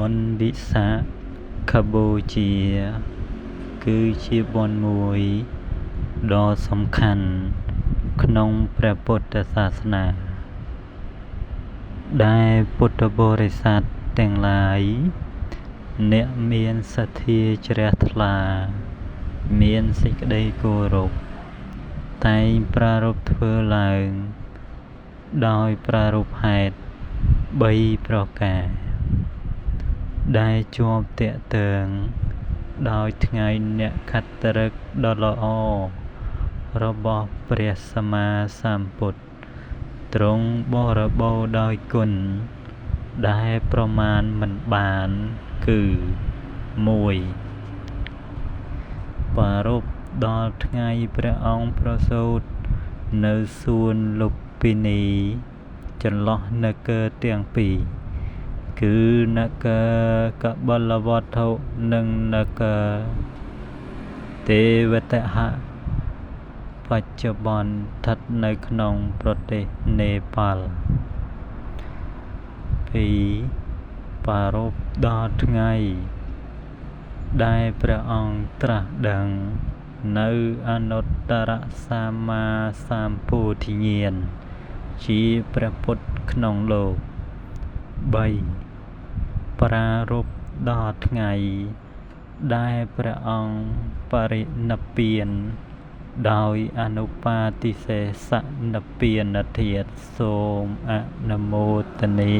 បុណ្យវិសាខបូជាគឺជាបុណ្យមួយដ៏សំខាន់ក្នុងព្រះពុទ្ធសាសនាដែលពុទ្ធបរិស័ទទាំងឡាយអ្នកមានសទ្ធាជ្រះថ្លាមានសេចក្តីគោរពតែងប្រារព្ធធ្វើឡើងដោយប្រារព្ធហេតុ3ប្រការដែលជាប់ទាក់ទងដោយថ្ងៃនក្ខត្តឫក្សដ៏ល្អរបស់ព្រះសម្មាសម្ពុទ្ធទ្រង់បរិបូរណ៍ដោយគុណដែលប្រមាណមិនបានគឺ1ប្រារព្ធដល់ថ្ងៃព្រះអង្គប្រសូតនៅសួនលុម្ពិនីចន្លោះនគរទាំងពីរគឺនគរកបិលវត្ថុនិងនគរទេវទហៈបច្ចុប្បន្នស្ថិតនៅក្នុងប្រទេសនេប៉ាល់2ប្រារព្ធដល់ថ្ងៃដែលព្រះអង្គត្រាស់ដឹងនៅអនុត្តរសម្មាសម្ពោធិញ្ញាណជាព្រះពុទ្ធក្នុងលោក3ប្រារព្ធដល់ថ្ងៃដែលព្រះអង្គបរិនិព្វានដោយអនុបាទិសេសនិព្វានធាតុសូមអនុមោទនា